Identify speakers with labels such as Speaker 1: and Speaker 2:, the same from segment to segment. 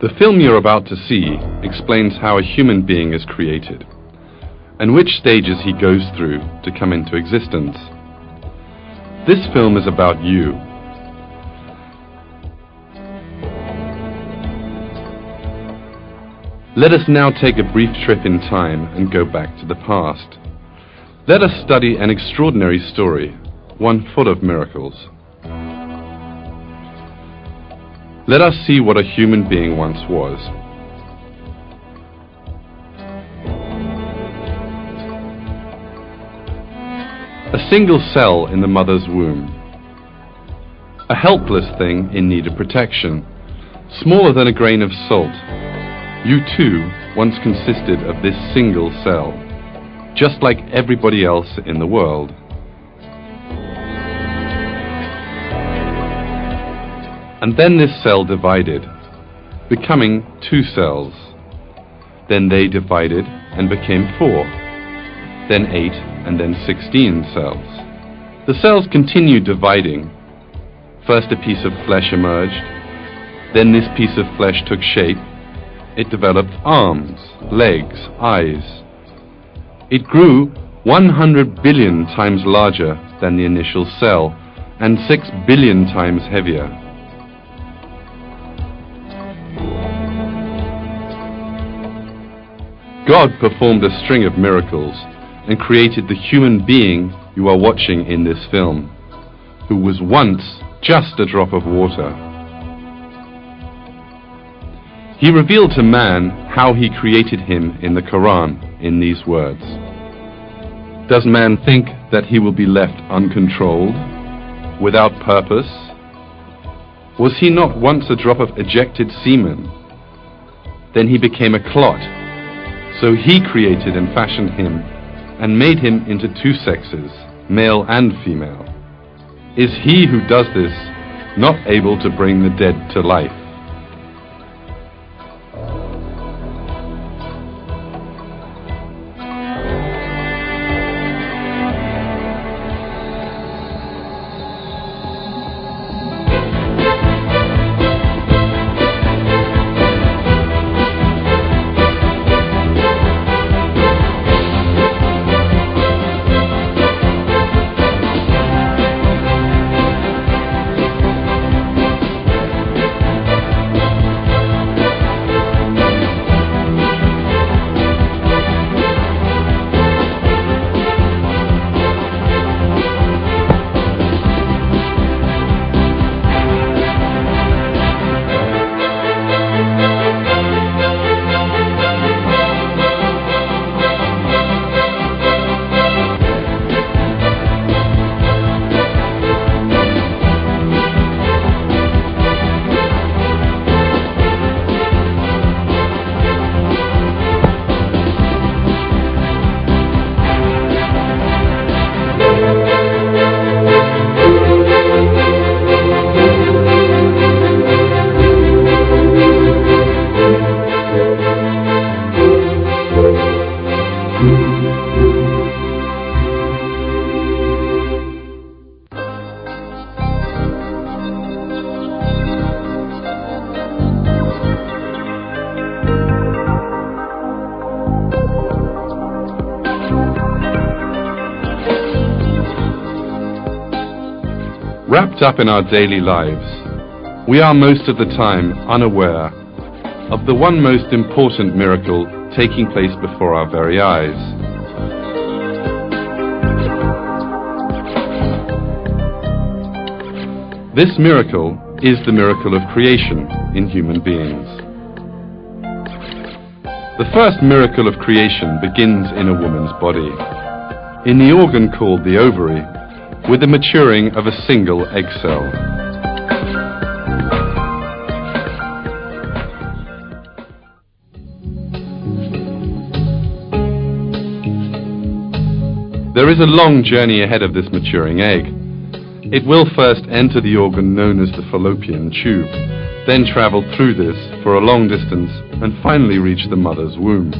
Speaker 1: The film you're about to see explains how a human being is created and which stages he goes through to come into existence. This film is about you. Let us now take a brief trip in time and go back to the past. Let us study an extraordinary story, one full of miracles. Let us see what a human being once was. A single cell in the mother's womb. A helpless thing in need of protection, smaller than a grain of salt. You too once consisted of this single cell, just like everybody else in the world. And then this cell divided, becoming 2 cells. Then they divided and became 4, then 8, and then 16 cells. The cells continued dividing. First a piece of flesh emerged, then this piece of flesh took shape. It developed arms, legs, eyes. It grew 100 billion times larger than the initial cell and 6 billion times heavier. God performed a string of miracles and created the human being you are watching in this film, who was once just a drop of water. He revealed to man how he created him in the Quran in these words. Does man think that he will be left uncontrolled, without purpose? Was he not once a drop of ejected semen? Then he became a clot. So he created and fashioned him and made him into 2 sexes, male and female. Is he who does this not able to bring the dead to life? Wrapped up in our daily lives, we are most of the time unaware of the one most important miracle taking place before our very eyes. This miracle is the miracle of creation in human beings. The first miracle of creation begins in a woman's body, in the organ called the ovary, with the maturing of a single egg cell. There is a long journey ahead of this maturing egg. It will first enter the organ known as the fallopian tube, then travel through this for a long distance and finally reach the mother's womb.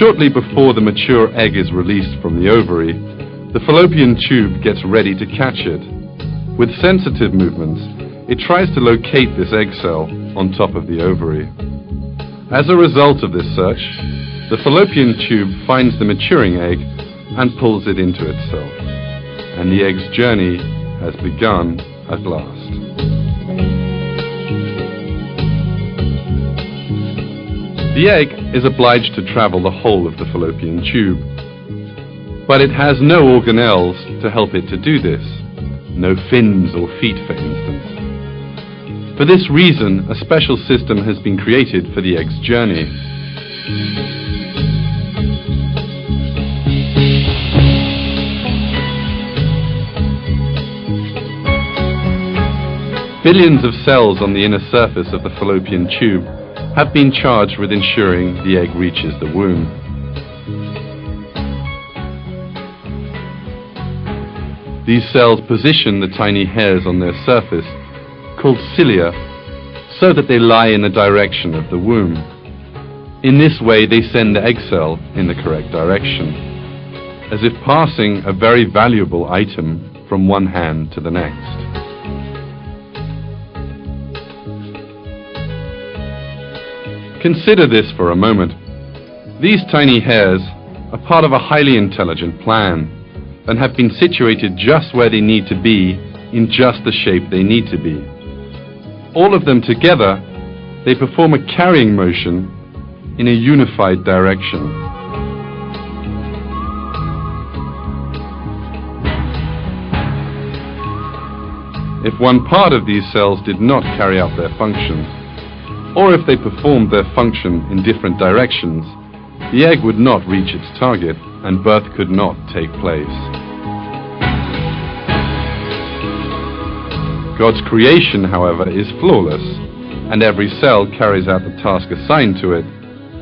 Speaker 1: Shortly before the mature egg is released from the ovary, the fallopian tube gets ready to catch it, With sensitive movements, it tries to locate this egg cell on top of the ovary. As a result of this search, the fallopian tube finds the maturing egg and pulls it into itself, and the egg's journey has begun at last. The egg is obliged to travel the whole of the fallopian tube, but it has no organelles to help it to do this, no fins or feet, for instance. For this reason, a special system has been created for the egg's journey. Billions of cells on the inner surface of the fallopian tube have been charged with ensuring the egg reaches the womb. These cells position the tiny hairs on their surface, called cilia, so that they lie in the direction of the womb. In this way, they send the egg cell in the correct direction, as if passing a very valuable item from one hand to the next. Consider this for a moment. These tiny hairs are part of a highly intelligent plan and have been situated just where they need to be in just the shape they need to be. All of them together, they perform a carrying motion in a unified direction. If one part of these cells did not carry out their function, or if they performed their function in different directions, the egg would not reach its target and birth could not take place. God's creation, however, is flawless, and every cell carries out the task assigned to it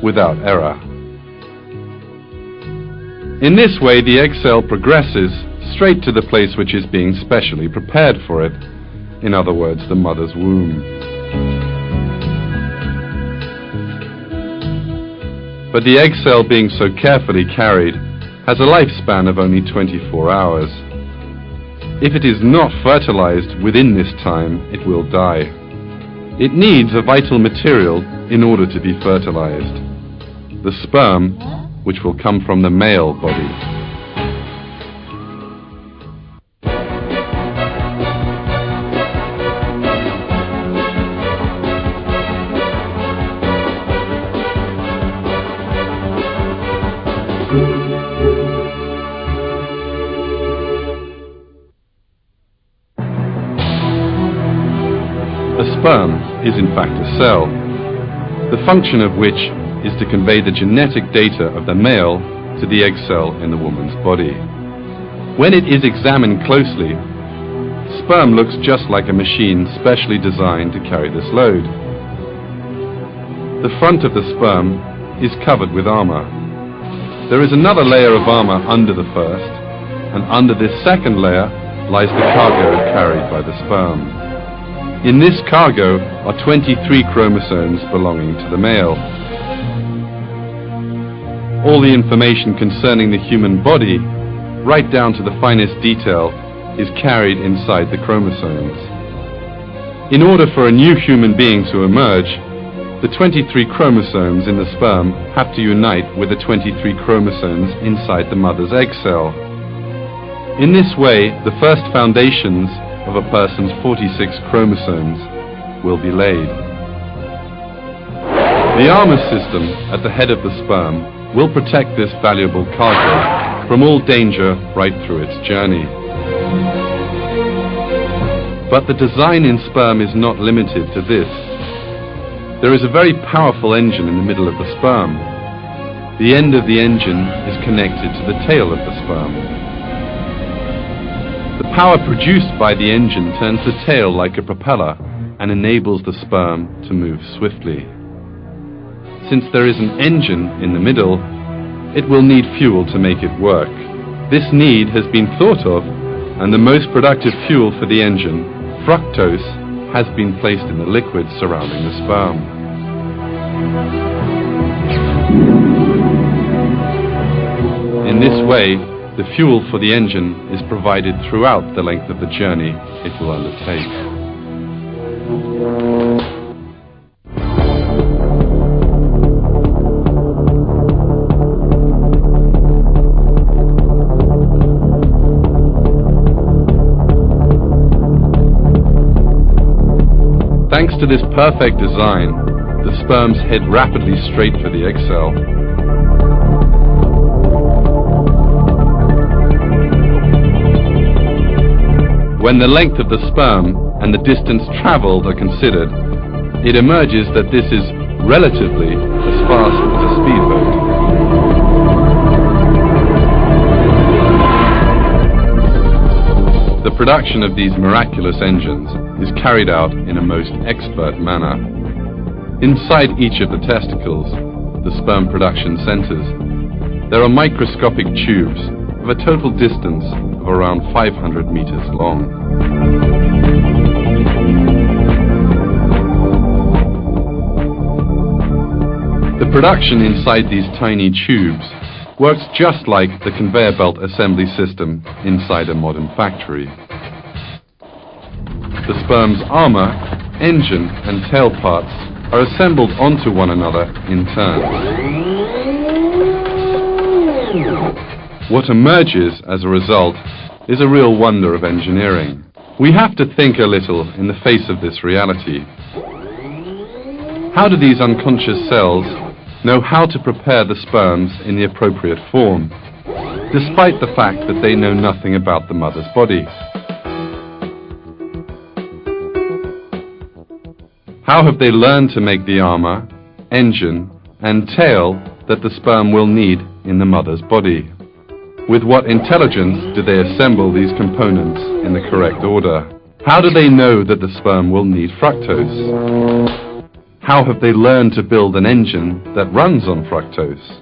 Speaker 1: without error. In this way, the egg cell progresses straight to the place which is being specially prepared for it, in other words, the mother's womb. But the egg cell, being so carefully carried, has a lifespan of only 24 hours. If it is not fertilized within this time, it will die. It needs a vital material in order to be fertilized: the sperm, which will come from the male body. A sperm is in fact a cell, the function of which is to convey the genetic data of the male to the egg cell in the woman's body. When it is examined closely, sperm looks just like a machine specially designed to carry this load. The front of the sperm is covered with armor. There is another layer of armor under the first, and under this second layer lies the cargo carried by the sperm. In this cargo are 23 chromosomes belonging to the male. All the information concerning the human body, right down to the finest detail, is carried inside the chromosomes. In order for a new human being to emerge, the 23 chromosomes in the sperm have to unite with the 23 chromosomes inside the mother's egg cell. In this way, the first foundations of a person's 46 chromosomes will be laid. The armor system at the head of the sperm will protect this valuable cargo from all danger right through its journey. But the design in sperm is not limited to this. There is a very powerful engine in the middle of the sperm. The end of the engine is connected to the tail of the sperm. The power produced by the engine turns the tail like a propeller and enables the sperm to move swiftly. Since there is an engine in the middle, it will need fuel to make it work. This need has been thought of, and the most productive fuel for the engine, fructose, has been placed in the liquid surrounding the sperm. In this way, The fuel for the engine is provided throughout the length of the journey it will undertake. Thanks to this perfect design, the sperms head rapidly straight for the egg cell. When the length of the sperm and the distance traveled are considered, it emerges that this is relatively as fast as a speedboat. The production of these miraculous engines is carried out in a most expert manner. Inside each of the testicles, the sperm production centers, there are microscopic tubes of a total distance of around 500 meters long. The production inside these tiny tubes works just like the conveyor belt assembly system inside a modern factory. The sperm's armor, engine and tail parts are assembled onto one another in turn. What emerges as a result is a real wonder of engineering. We have to think a little in the face of this reality. How do these unconscious cells know how to prepare the sperms in the appropriate form, despite the fact that they know nothing about the mother's body? How have they learned to make the armor, engine, and tail that the sperm will need in the mother's body? With what intelligence do they assemble these components in the correct order? How do they know that the sperm will need fructose? How have they learned to build an engine that runs on fructose?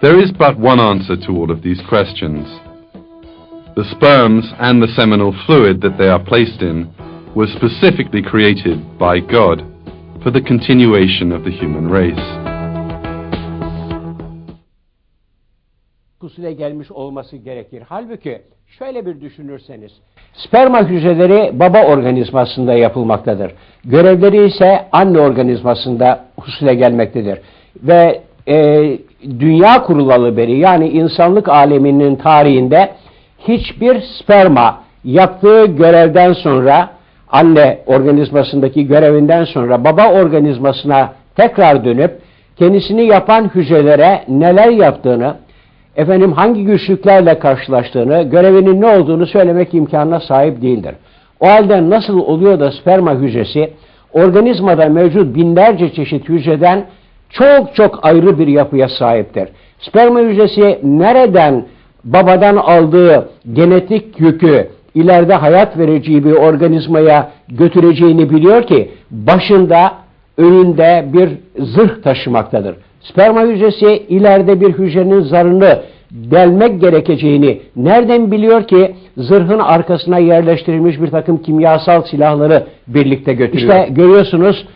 Speaker 1: There is but one answer to all of these questions. The sperms and the seminal fluid that they are placed in were specifically created by God for the continuation of the human race.
Speaker 2: Husule gelmiş olması gerekir. Halbuki şöyle bir düşünürseniz, sperma hücreleri baba organizmasında yapılmaktadır. Görevleri ise anne organizmasında husule gelmektedir. Ve dünya kurulalı beri, yani insanlık aleminin tarihinde hiçbir sperma yaptığı görevden sonra, anne organizmasındaki görevinden sonra baba organizmasına tekrar dönüp kendisini yapan hücrelere neler yaptığını, hangi güçlüklerle karşılaştığını, görevinin ne olduğunu söylemek imkanına sahip değildir. O halde nasıl oluyor da sperma hücresi organizmada mevcut binlerce çeşit hücreden çok çok ayrı bir yapıya sahiptir? Sperma hücresi nereden babadan aldığı genetik yükü ileride hayat vereceği bir organizmaya götüreceğini biliyor ki başında, önünde bir zırh taşımaktadır. Sperma hücresi ileride bir hücrenin zarını delmek gerekeceğini nereden biliyor ki zırhın arkasına yerleştirilmiş bir takım kimyasal silahları birlikte götürüyor? İşte görüyorsunuz,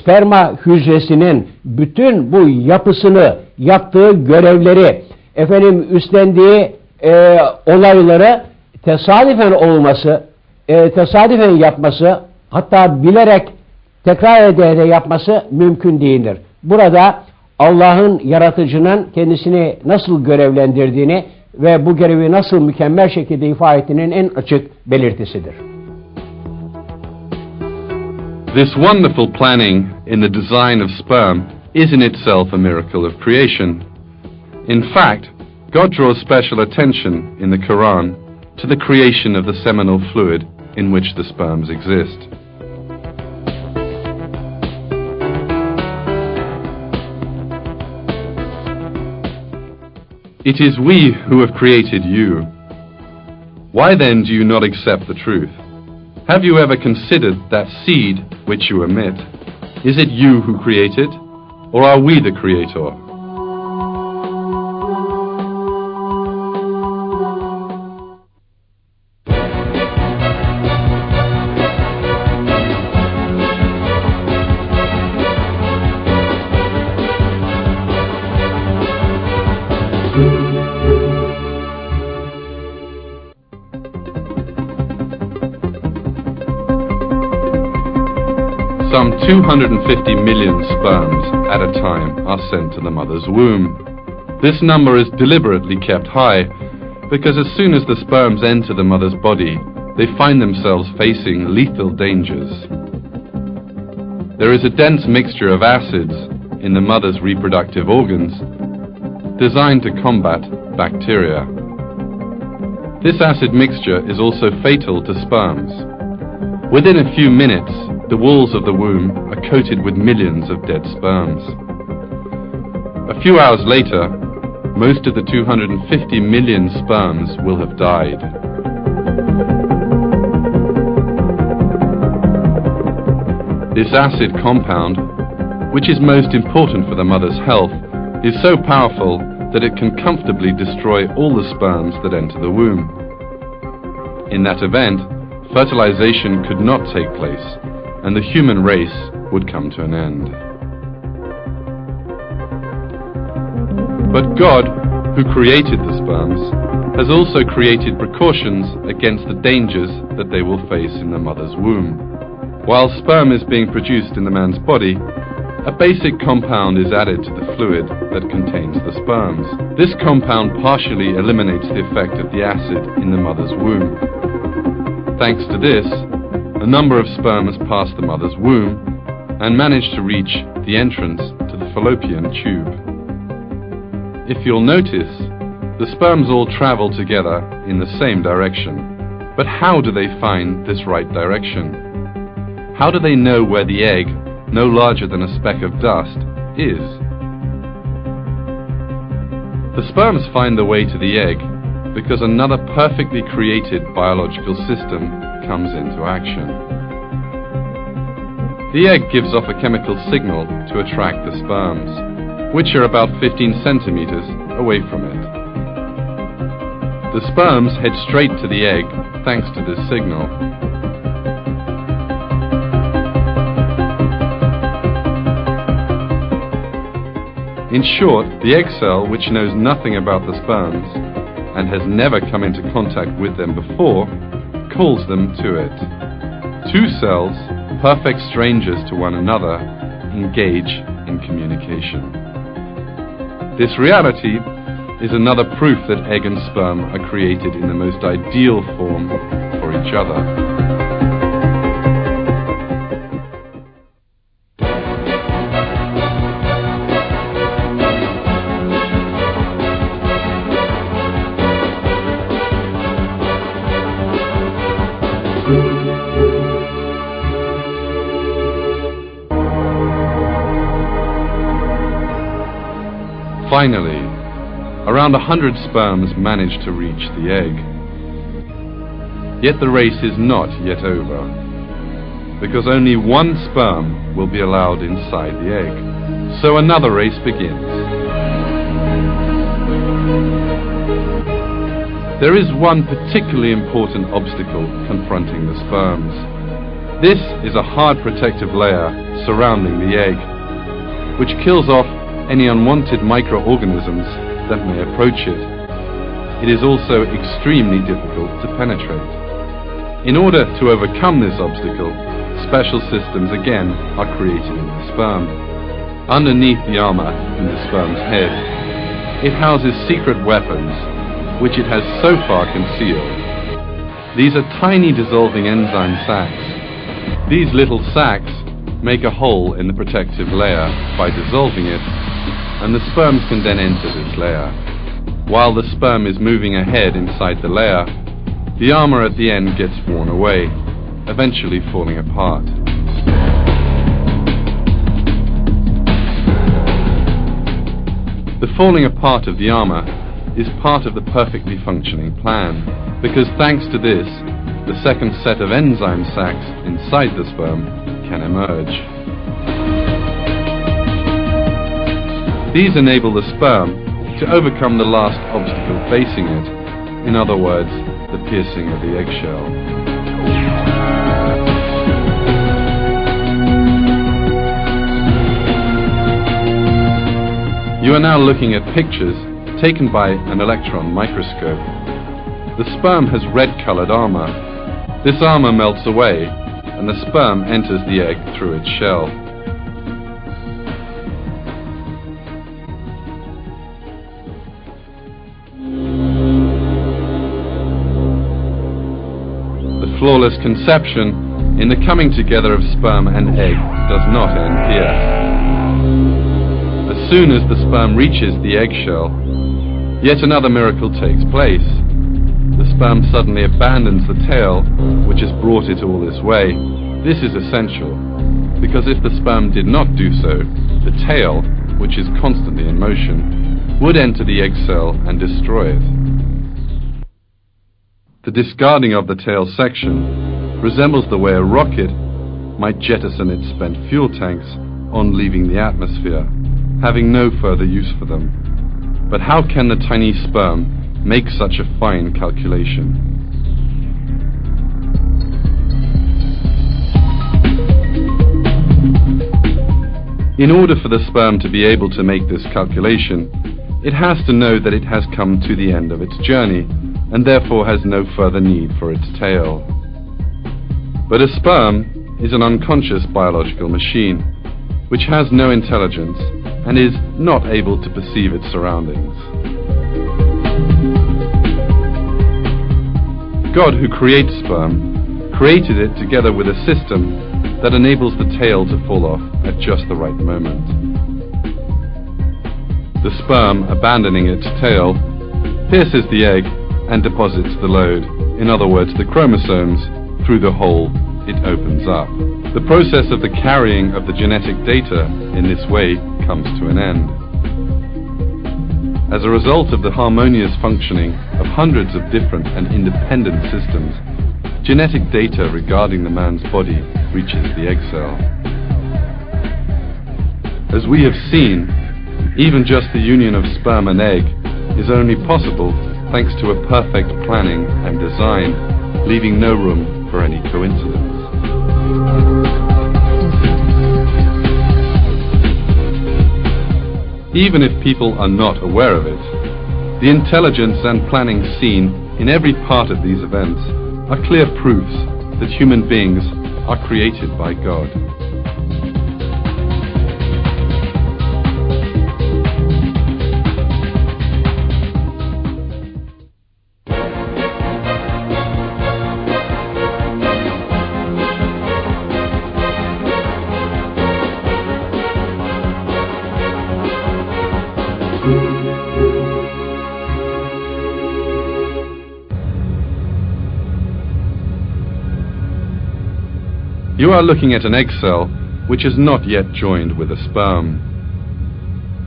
Speaker 2: sperma hücresinin bütün bu yapısını, yaptığı görevleri, üstlendiği olayları tesadüfen olması, tesadüfen yapması, hatta bilerek tekrar ederek yapması mümkün değildir. Burada Allah'ın, yaratıcının kendisini nasıl görevlendirdiğini ve bu görevi nasıl mükemmel şekilde ifa ettiğinin en açık belirtisidir.
Speaker 1: This wonderful planning in the design of sperm is in itself a miracle of creation. In fact, God draws special attention in the Quran to the creation of the seminal fluid in which the sperms exist. It is we who have created you. Why then do you not accept the truth? Have you ever considered that seed which you emit? Is it you who create it, or are we the creator? Some 250 million sperms at a time are sent to the mother's womb. This number is deliberately kept high because as soon as the sperms enter the mother's body, they find themselves facing lethal dangers. There is a dense mixture of acids in the mother's reproductive organs designed to combat bacteria. This acid mixture is also fatal to sperms. Within a few minutes, the walls of the womb are coated with millions of dead sperms. A few hours later, most of the 250 million sperms will have died. This acid compound, which is most important for the mother's health, is so powerful that it can comfortably destroy all the sperms that enter the womb. In that event, fertilization could not take place, and the human race would come to an end. But God, who created the sperms, has also created precautions against the dangers that they will face in the mother's womb. While sperm is being produced in the man's body, a basic compound is added to the fluid that contains the sperms. This compound partially eliminates the effect of the acid in the mother's womb. Thanks to this, a number of sperms pass the mother's womb and manage to reach the entrance to the fallopian tube. If you'll notice, the sperms all travel together in the same direction. But how do they find this right direction? How do they know where the egg, no larger than a speck of dust, is? The sperms find the way to the egg because another perfectly created biological system comes into action. The egg gives off a chemical signal to attract the sperms, which are about 15 centimeters away from it. The sperms head straight to the egg thanks to this signal. In short, the egg cell, which knows nothing about the sperms and has never come into contact with them before, calls them to it. Two cells, perfect strangers to one another, engage in communication. This reality is another proof that egg and sperm are created in the most ideal form for each other. Finally, around 100 sperms manage to reach the egg. Yet the race is not yet over, because only one sperm will be allowed inside the egg. So another race begins. There is one particularly important obstacle confronting the sperms. This is a hard protective layer surrounding the egg, which kills off any unwanted microorganisms that may approach it. It is also extremely difficult to penetrate. In order to overcome this obstacle, special systems again are created in the sperm. Underneath the armor in the sperm's head, it houses secret weapons, which it has so far concealed. These are tiny dissolving enzyme sacs. These little sacs make a hole in the protective layer by dissolving it, and the sperms can then enter this layer. While the sperm is moving ahead inside the layer, the armor at the end gets worn away, eventually falling apart. The falling apart of the armor is part of the perfectly functioning plan, because thanks to this, the second set of enzyme sacs inside the sperm can emerge. These enable the sperm to overcome the last obstacle facing it, in other words, the piercing of the eggshell. You are now looking at pictures taken by an electron microscope. The sperm has red-colored armor. This armor melts away and the sperm enters the egg through its shell. The flawless conception in the coming together of sperm and egg does not end here. As soon as the sperm reaches the eggshell, yet another miracle takes place. The sperm suddenly abandons the tail, which has brought it all this way. This is essential, because if the sperm did not do so, the tail, which is constantly in motion, would enter the egg cell and destroy it. The discarding of the tail section resembles the way a rocket might jettison its spent fuel tanks on leaving the atmosphere, having no further use for them. But how can the tiny sperm make such a fine calculation? In order for the sperm to be able to make this calculation, it has to know that it has come to the end of its journey, and therefore has no further need for its tail. But a sperm is an unconscious biological machine, which has no intelligence and is not able to perceive its surroundings. God, who creates sperm, created it together with a system that enables the tail to fall off at just the right moment. The sperm, abandoning its tail, pierces the egg and deposits the load, in other words the chromosomes, through the hole it opens up. The process of the carrying of the genetic data in this way comes to an end. As a result of the harmonious functioning of hundreds of different and independent systems, genetic data regarding the man's body reaches the egg cell. As we have seen, even just the union of sperm and egg is only possible thanks to a perfect planning and design, leaving no room for any coincidence. Even if people are not aware of it, the intelligence and planning seen in every part of these events are clear proofs that human beings are created by God. You are looking at an egg cell which is not yet joined with a sperm.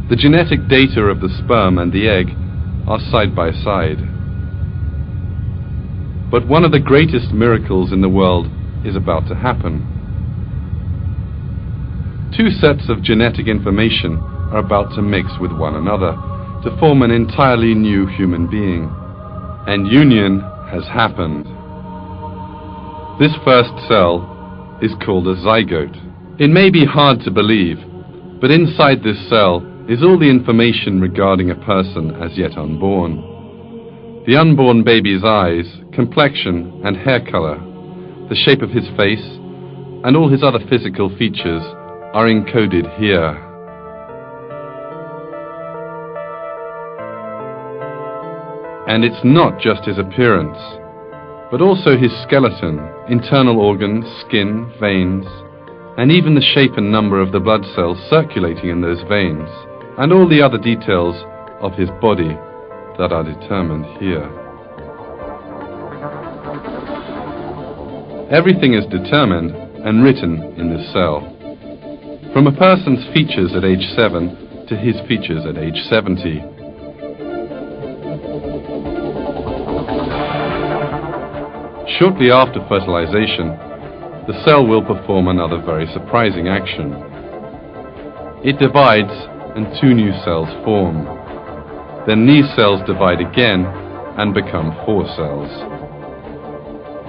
Speaker 1: The genetic data of the sperm and the egg are side by side. But one of the greatest miracles in the world is about to happen. Two sets of genetic information are about to mix with one another to form an entirely new human being. And union has happened. This first cell is called a zygote. It may be hard to believe, but inside this cell is all the information regarding a person as yet unborn. The unborn baby's eyes, complexion and hair color, the shape of his face, and all his other physical features are encoded here. And it's not just his appearance, but also his skeleton, internal organs, skin, veins, and even the shape and number of the blood cells circulating in those veins, and all the other details of his body that are determined here. Everything is determined and written in this cell, from a person's features at age 7 to his features at age 70. Shortly after fertilization, the cell will perform another very surprising action. It divides and two new cells form. Then these cells divide again and become 4 cells.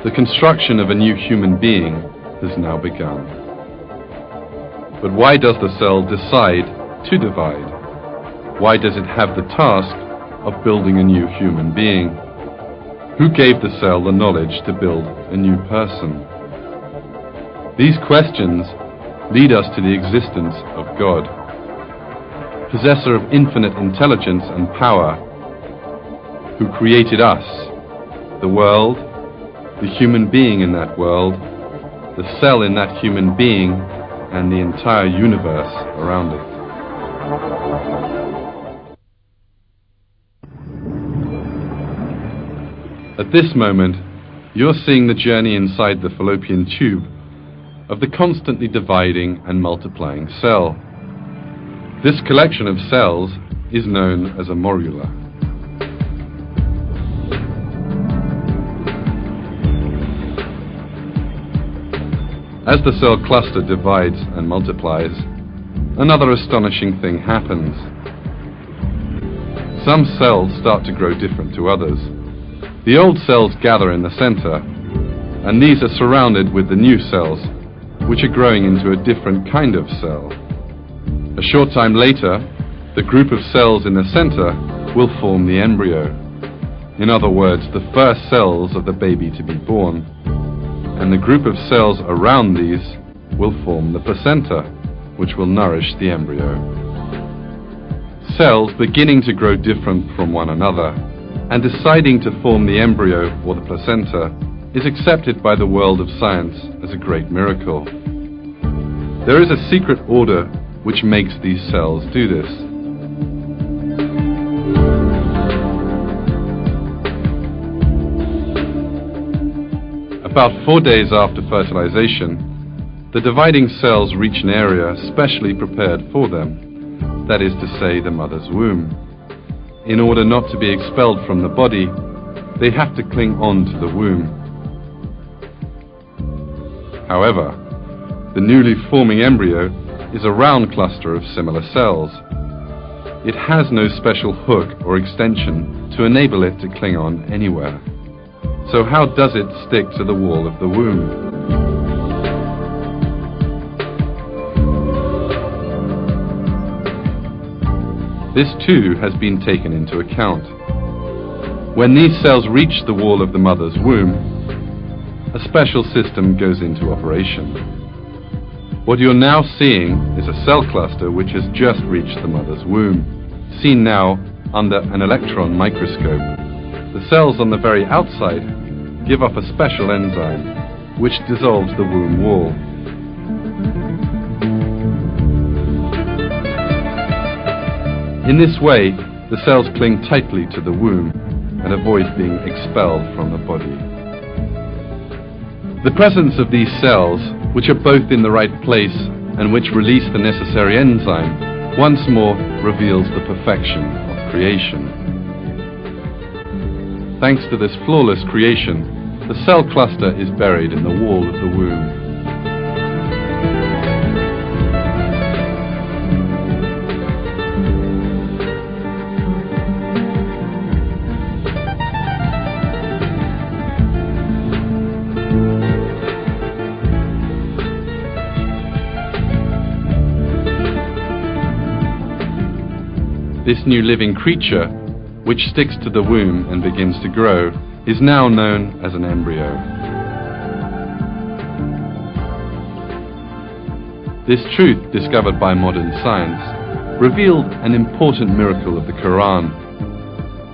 Speaker 1: The construction of a new human being has now begun. But why does the cell decide to divide? Why does it have the task of building a new human being? Who gave the cell the knowledge to build a new person? These questions lead us to the existence of God, possessor of infinite intelligence and power, who created us, the world, the human being in that world, the cell in that human being, and the entire universe around it. At this moment, you're seeing the journey inside the fallopian tube of the constantly dividing and multiplying cell. This collection of cells is known as a morula. As the cell cluster divides and multiplies, another astonishing thing happens. Some cells start to grow different to others. The old cells gather in the center, and these are surrounded with the new cells, which are growing into a different kind of cell. A short time later, the group of cells in the center will form the embryo. In other words, the first cells of the baby to be born. And the group of cells around these will form the placenta, which will nourish the embryo. Cells beginning to grow different from one another and deciding to form the embryo or the placenta is accepted by the world of science as a great miracle. There is a secret order which makes these cells do this. About 4 days after fertilization, the dividing cells reach an area specially prepared for them, that is to say, the mother's womb. In order not to be expelled from the body, they have to cling on to the womb. However, the newly forming embryo is a round cluster of similar cells. It has no special hook or extension to enable it to cling on anywhere. So how does it stick to the wall of the womb? This too has been taken into account. When these cells reach the wall of the mother's womb, a special system goes into operation. What you're now seeing is a cell cluster which has just reached the mother's womb, seen now under an electron microscope. The cells on the very outside give off a special enzyme which dissolves the womb wall. In this way, the cells cling tightly to the womb and avoid being expelled from the body. The presence of these cells, which are both in the right place and which release the necessary enzyme, once more reveals the perfection of creation. Thanks to this flawless creation, the cell cluster is buried in the wall of the womb. This new living creature, which sticks to the womb and begins to grow, is now known as an embryo. This truth, discovered by modern science, revealed an important miracle of the Quran.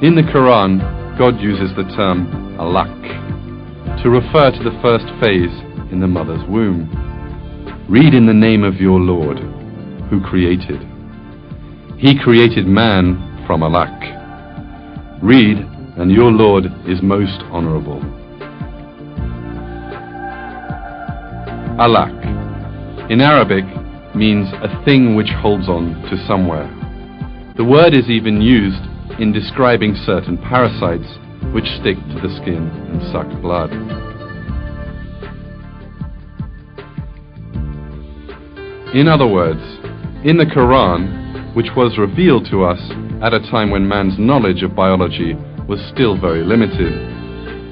Speaker 1: In the Quran, God uses the term alaq to refer to the first phase in the mother's womb. Read in the name of your Lord, who created. He created man from alaq. Read, and your Lord is most honorable. Alaq, in Arabic, means a thing which holds on to somewhere. The word is even used in describing certain parasites which stick to the skin and suck blood. In other words, in the Quran, which was revealed to us at a time when man's knowledge of biology was still very limited,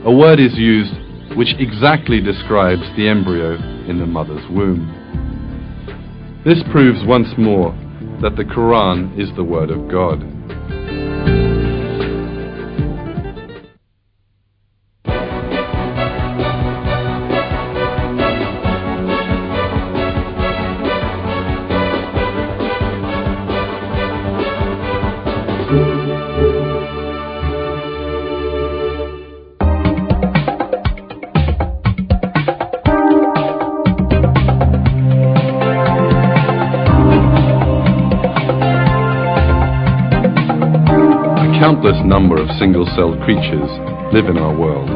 Speaker 1: a word is used which exactly describes the embryo in the mother's womb. This proves once more that the Quran is the word of God. countless number of single-celled creatures live in our world,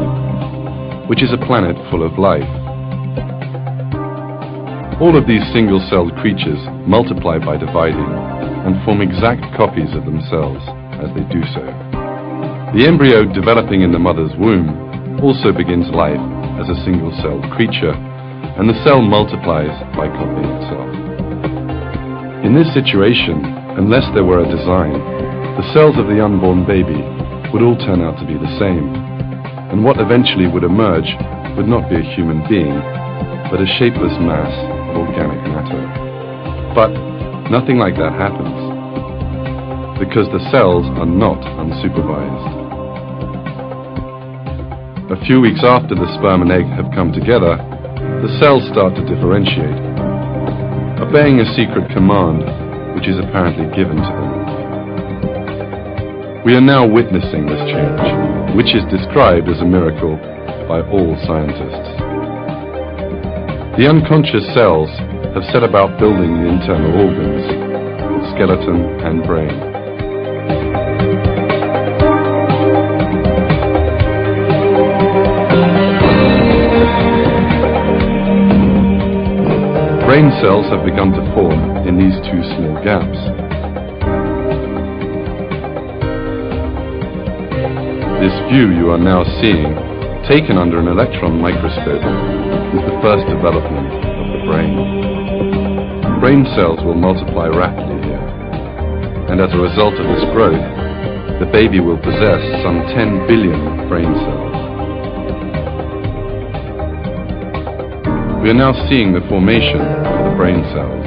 Speaker 1: which is a planet full of life. All of these single-celled creatures multiply by dividing and form exact copies of themselves as they do so. The embryo developing in the mother's womb also begins life as a single-celled creature, and the cell multiplies by copying itself. In this situation, unless there were a design, the cells of the unborn baby would all turn out to be the same, and what eventually would emerge would not be a human being, but a shapeless mass of organic matter. But nothing like that happens, because the cells are not unsupervised. A few weeks after the sperm and egg have come together, the cells start to differentiate, obeying a secret command which is apparently given to them. We are now witnessing this change, which is described as a miracle by all scientists. The unconscious cells have set about building the internal organs, the skeleton and brain. Brain cells have begun to form in these two small gaps. This view you are now seeing, taken under an electron microscope, is the first development of the brain. Brain cells will multiply rapidly here, and as a result of this growth, the baby will possess some 10 billion brain cells. We are now seeing the formation of the brain cells.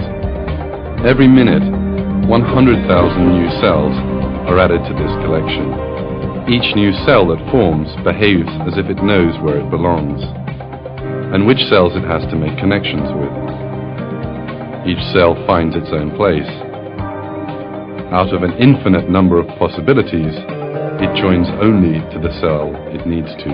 Speaker 1: Every minute, 100,000 new cells are added to this collection. Each new cell that forms behaves as if it knows where it belongs, and which cells it has to make connections with. Each cell finds its own place. Out of an infinite number of possibilities, it joins only to the cell it needs to.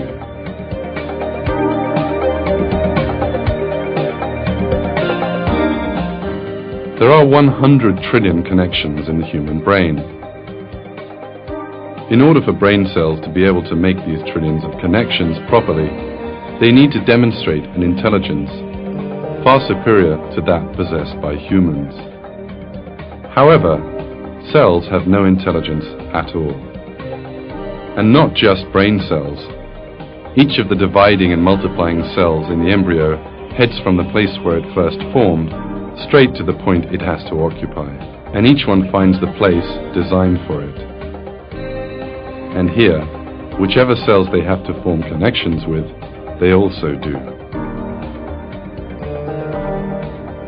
Speaker 1: There are 100 trillion connections in the human brain. In order for brain cells to be able to make these trillions of connections properly, they need to demonstrate an intelligence far superior to that possessed by humans. However, cells have no intelligence at all. And not just brain cells. Each of the dividing and multiplying cells in the embryo heads from the place where it first formed straight to the point it has to occupy, and each one finds the place designed for it. And here, whichever cells they have to form connections with, they also do.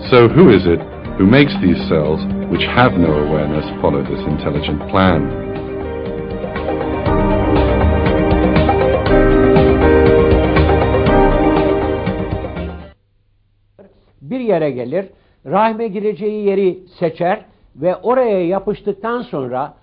Speaker 1: So who is it who makes these cells, which have no awareness, follow this intelligent plan?
Speaker 2: Bir yere gelir, rahme gireceği yeri seçer ve oraya yapıştıktan sonra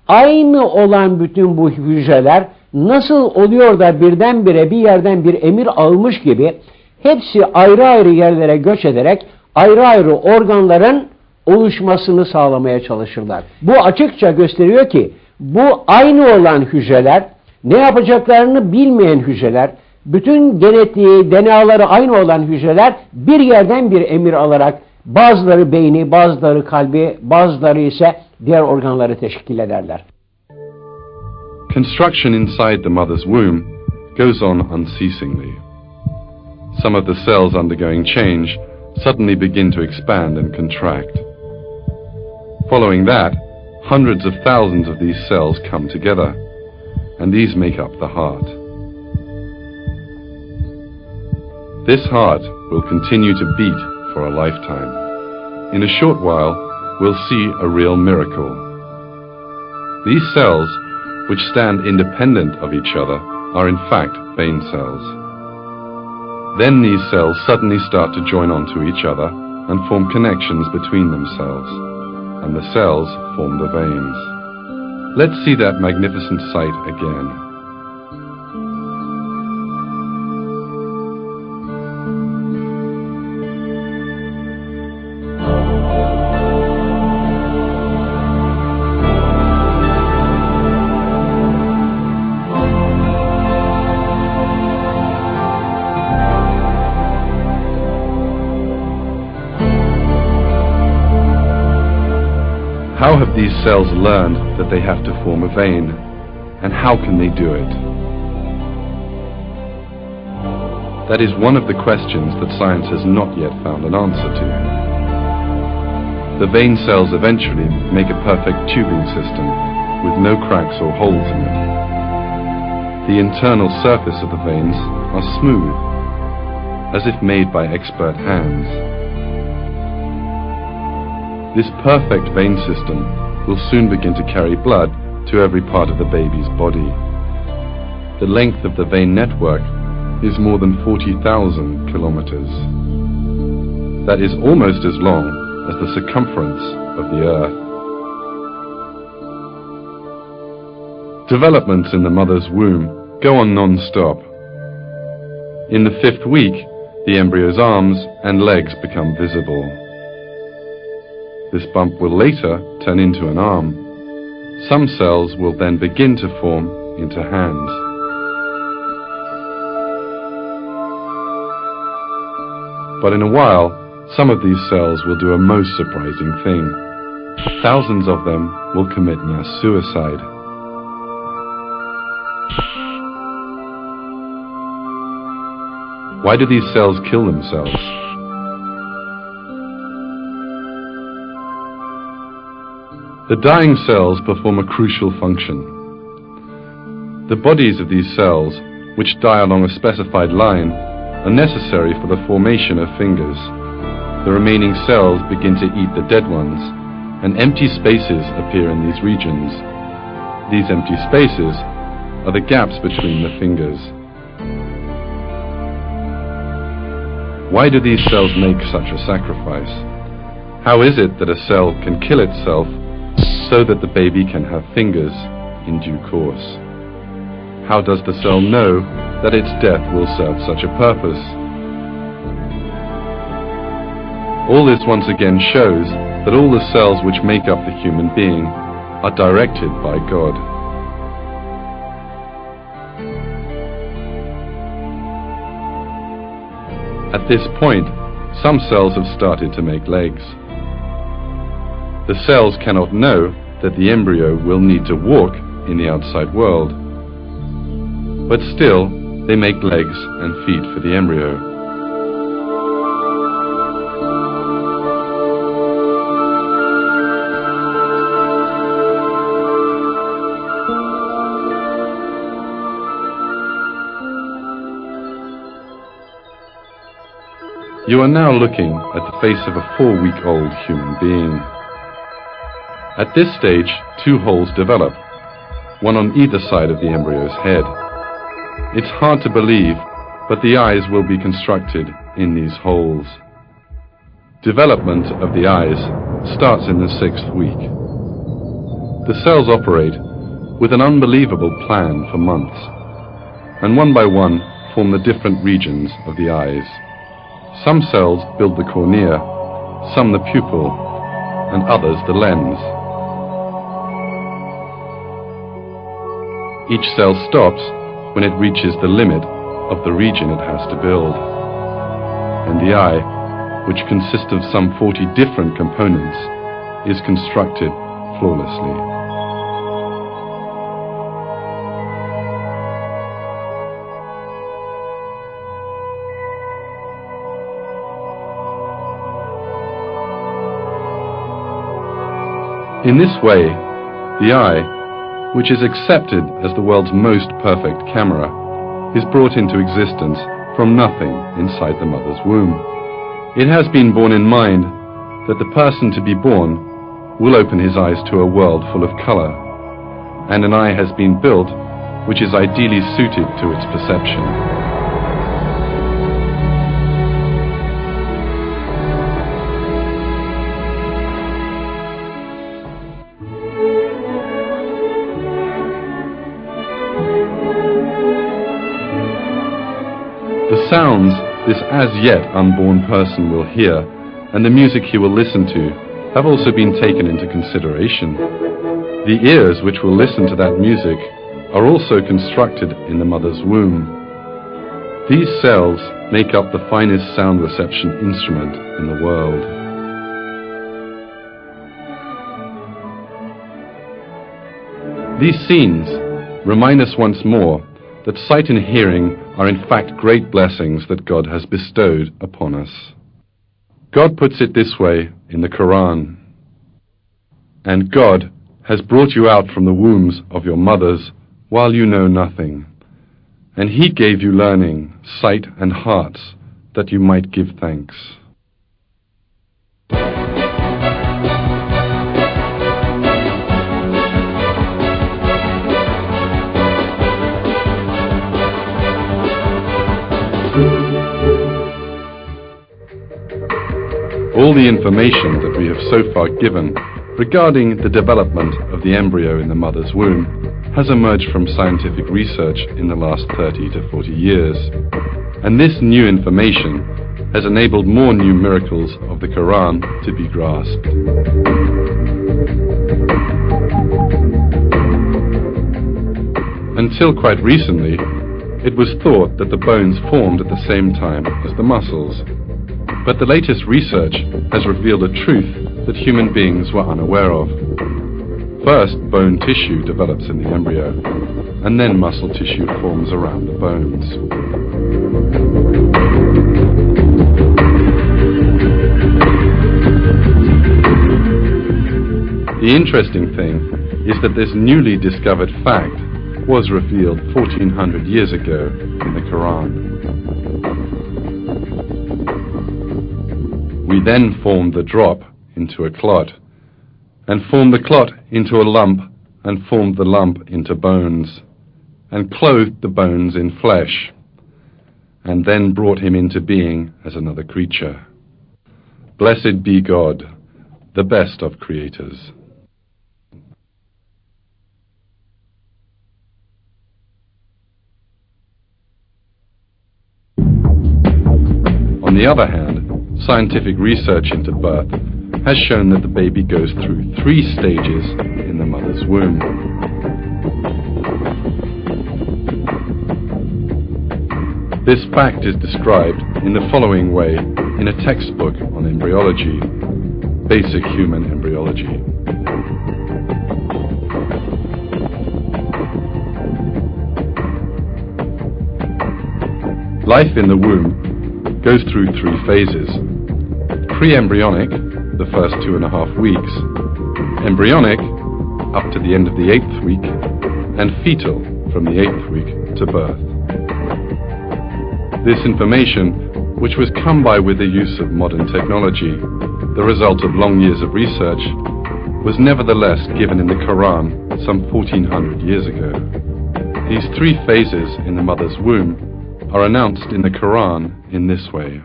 Speaker 2: aynı olan bütün bu hücreler nasıl oluyor da birdenbire bir yerden bir emir almış gibi hepsi ayrı ayrı yerlere göç ederek ayrı ayrı organların oluşmasını sağlamaya çalışırlar. Bu açıkça gösteriyor ki bu aynı olan hücreler, ne yapacaklarını bilmeyen hücreler, bütün genetiği, DNA'ları aynı olan hücreler bir yerden bir emir alarak bazıları beyni, bazıları kalbi, bazıları ise diğer organları teşkil ederler.
Speaker 1: Construction inside the mother's womb goes on unceasingly. Some of the cells undergoing change suddenly begin to expand and contract. Following that, hundreds of thousands of these cells come together, and these make up the heart. This heart will continue to beat for a lifetime. In a short while, we'll see a real miracle. These cells, which stand independent of each other, are in fact brain cells. Then these cells suddenly start to join onto each other and form connections between themselves, and the cells form the veins. Let's see that magnificent sight again. How have these cells learned that they have to form a vein, and how can they do it? That is one of the questions that science has not yet found an answer to. The vein cells eventually make a perfect tubing system with no cracks or holes in it. The internal surface of the veins are smooth, as if made by expert hands. This perfect vein system will soon begin to carry blood to every part of the baby's body. The length of the vein network is more than 40,000 kilometers. That is almost as long as the circumference of the Earth. Developments in the mother's womb go on non-stop. In the 5th week, the embryo's arms and legs become visible. This bump will later turn into an arm. Some cells will then begin to form into hands. But in a while, some of these cells will do a most surprising thing. Thousands of them will commit mass suicide. Why do these cells kill themselves? The dying cells perform a crucial function. The bodies of these cells, which die along a specified line, are necessary for the formation of fingers. The remaining cells begin to eat the dead ones, and empty spaces appear in these regions. These empty spaces are the gaps between the fingers. Why do these cells make such a sacrifice? How is it that a cell can kill itself so that the baby can have fingers in due course? How does the cell know that its death will serve such a purpose? All this once again shows that all the cells which make up the human being are directed by God. At this point, some cells have started to make legs. The cells cannot know that the embryo will need to walk in the outside world. But still, they make legs and feet for the embryo. You are now looking at the face of a 4-week-old human being. At this stage, 2 holes develop, one on either side of the embryo's head. It's hard to believe, but the eyes will be constructed in these holes. Development of the eyes starts in the 6th week. The cells operate with an unbelievable plan for months, and one by one form the different regions of the eyes. Some cells build the cornea, some the pupil, and others the lens. Each cell stops when it reaches the limit of the region it has to build. And the eye, which consists of some 40 different components, is constructed flawlessly. In this way, the eye, which is accepted as the world's most perfect camera, is brought into existence from nothing inside the mother's womb. It has been borne in mind that the person to be born will open his eyes to a world full of color, and an eye has been built which is ideally suited to its perception. The sounds this as yet unborn person will hear and the music he will listen to have also been taken into consideration. The ears which will listen to that music are also constructed in the mother's womb. These cells make up the finest sound reception instrument in the world. These scenes remind us once more that sight and hearing are in fact great blessings that God has bestowed upon us. God puts it this way in the Quran: "And God has brought you out from the wombs of your mothers while you know nothing, and He gave you learning, sight and hearts, that you might give thanks." All the information that we have so far given regarding the development of the embryo in the mother's womb has emerged from scientific research in the last 30 to 40 years. And this new information has enabled more new miracles of the Quran to be grasped. Until quite recently, it was thought that the bones formed at the same time as the muscles. But the latest research has revealed a truth that human beings were unaware of. First, bone tissue develops in the embryo, and then muscle tissue forms around the bones. The interesting thing is that this newly discovered fact was revealed 1400 years ago in the Quran. We then formed the drop into a clot, and formed the clot into a lump, and formed the lump into bones, and clothed the bones in flesh, and then brought him into being as another creature. Blessed be God, the best of creators. On the other hand, scientific research into birth has shown that the baby goes through 3 stages in the mother's womb. This fact is described in the following way in a textbook on embryology, Basic Human Embryology. Life in the womb goes through 3 phases: pre-embryonic, the first 2.5 weeks, embryonic, up to the end of the 8th week, and fetal, from the 8th week to birth. This information, which was come by with the use of modern technology, the result of long years of research, was nevertheless given in the Quran some 1400 years ago. These 3 phases in the mother's womb are announced in the Quran in this way: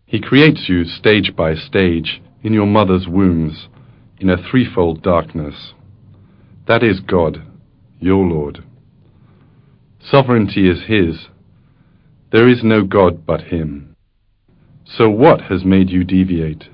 Speaker 1: He creates you stage by stage in your mother's wombs in a 3-fold darkness. That is God, your Lord. Sovereignty is His. There is no God but Him. So what has made you deviate?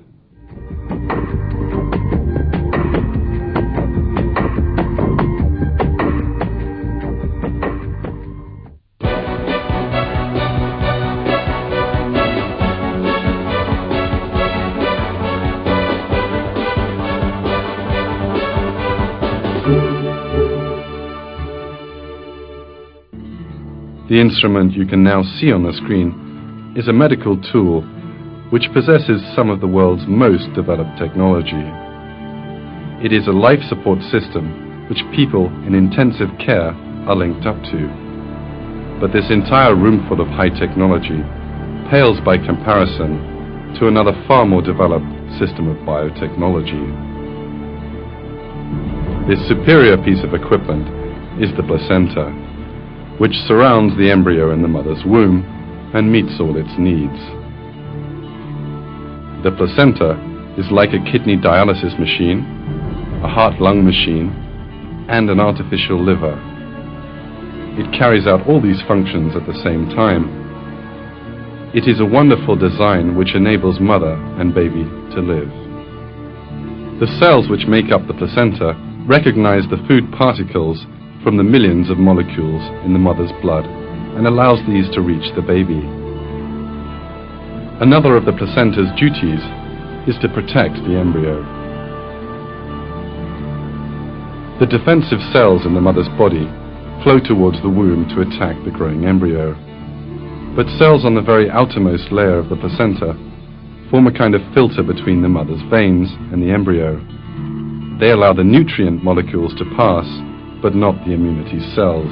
Speaker 1: The instrument you can now see on the screen is a medical tool which possesses some of the world's most developed technology. It is a life support system which people in intensive care are linked up to. But this entire room full of high technology pales by comparison to another far more developed system of biotechnology. This superior piece of equipment is the placenta, which surrounds the embryo in the mother's womb and meets all its needs. The placenta is like a kidney dialysis machine, a heart-lung machine, and an artificial liver. It carries out all these functions at the same time. It is a wonderful design which enables mother and baby to live. The cells which make up the placenta recognize the food particles from the millions of molecules in the mother's blood and allows these to reach the baby. Another of the placenta's duties is to protect the embryo. The defensive cells in the mother's body flow towards the womb to attack the growing embryo. But cells on the very outermost layer of the placenta form a kind of filter between the mother's veins and the embryo. They allow the nutrient molecules to pass, but not the immunity cells.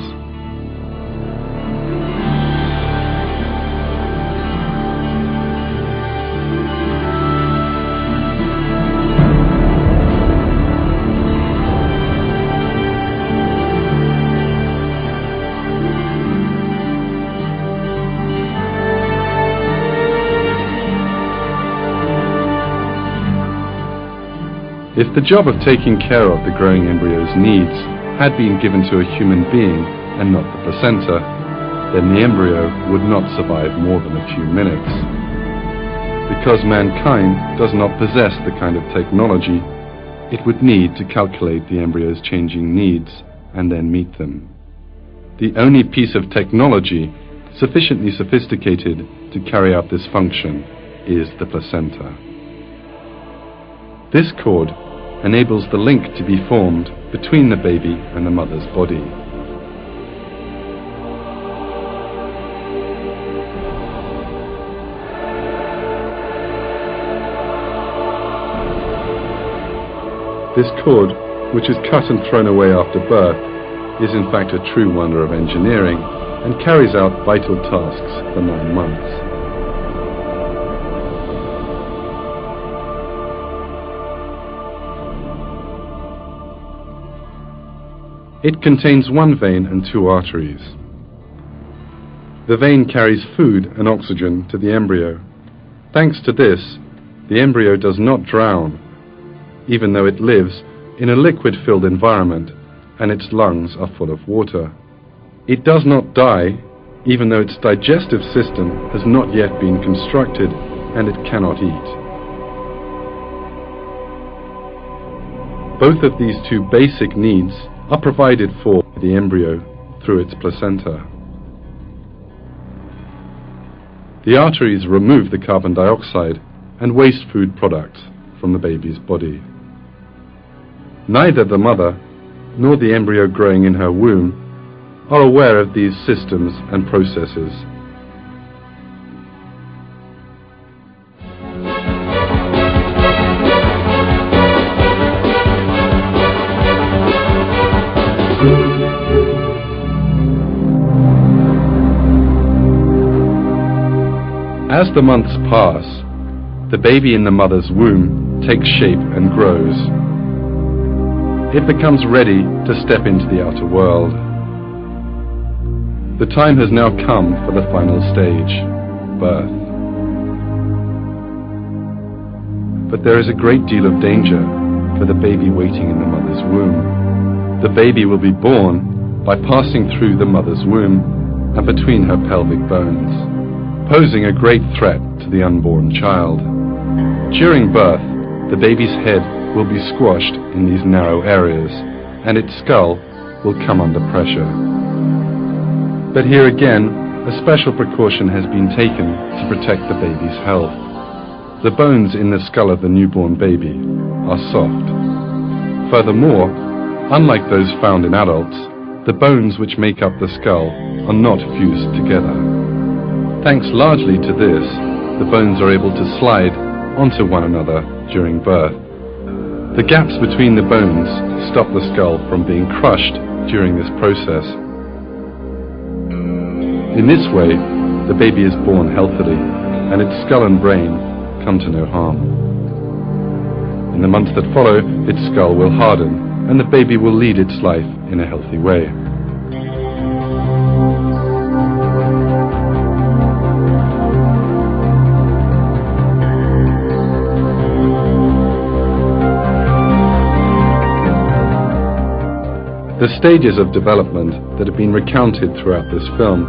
Speaker 1: If the job of taking care of the growing embryo's needs had been given to a human being and not the placenta, then the embryo would not survive more than a few minutes. Because mankind does not possess the kind of technology, it would need to calculate the embryo's changing needs and then meet them. The only piece of technology sufficiently sophisticated to carry out this function is the placenta. This cord enables the link to be formed between the baby and the mother's body. This cord, which is cut and thrown away after birth, is in fact a true wonder of engineering and carries out vital tasks for 9 months. It contains 1 vein and 2 arteries. The vein carries food and oxygen to the embryo. Thanks to this, the embryo does not drown, even though it lives in a liquid-filled environment and its lungs are full of water. It does not die, even though its digestive system has not yet been constructed and it cannot eat. Both of these 2 basic needs are provided for the embryo through its placenta. The arteries remove the carbon dioxide and waste food products from the baby's body. Neither the mother nor the embryo growing in her womb are aware of these systems and processes. As the months pass, the baby in the mother's womb takes shape and grows. It becomes ready to step into the outer world. The time has now come for the final stage, birth. But there is a great deal of danger for the baby waiting in the mother's womb. The baby will be born by passing through the mother's womb and between her pelvic bones, posing a great threat to the unborn child. During birth, the baby's head will be squashed in these narrow areas, and its skull will come under pressure. But here again, a special precaution has been taken to protect the baby's health. The bones in the skull of the newborn baby are soft. Furthermore, unlike those found in adults, the bones which make up the skull are not fused together. Thanks largely to this, the bones are able to slide onto one another during birth. The gaps between the bones stop the skull from being crushed during this process. In this way, the baby is born healthily, and its skull and brain come to no harm. In the months that follow, its skull will harden, and the baby will lead its life in a healthy way. The stages of development that have been recounted throughout this film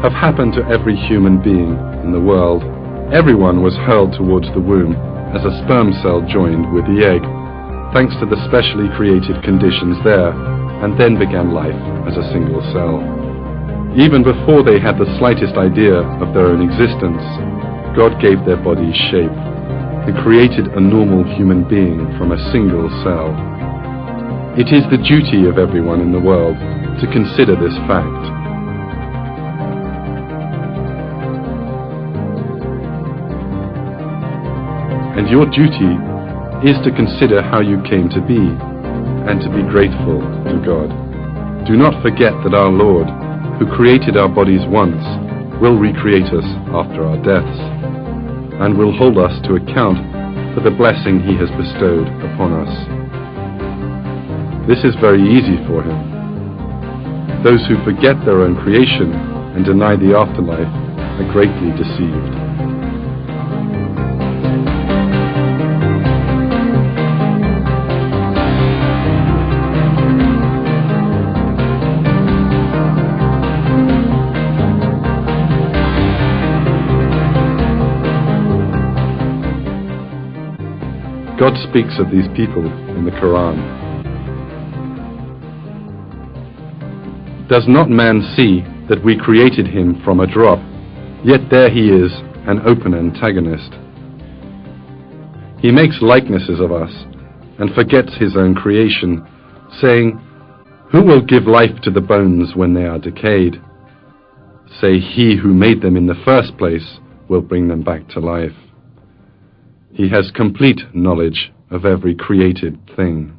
Speaker 1: have happened to every human being in the world. Everyone was hurled towards the womb as a sperm cell joined with the egg, thanks to the specially created conditions there, and then began life as a single cell. Even before they had the slightest idea of their own existence, God gave their bodies shape and created a normal human being from a single cell. It is the duty of everyone in the world to consider this fact. And your duty is to consider how you came to be, and to be grateful to God. Do not forget that our Lord, who created our bodies once, will recreate us after our deaths, and will hold us to account for the blessing He has bestowed upon us. This is very easy for Him. Those who forget their own creation and deny the afterlife are greatly deceived. God speaks of these people in the Quran. Does not man see that we created him from a drop, yet there he is, an open antagonist. He makes likenesses of us, and forgets his own creation, saying, "Who will give life to the bones when they are decayed?" Say, He who made them in the first place will bring them back to life. He has complete knowledge of every created thing.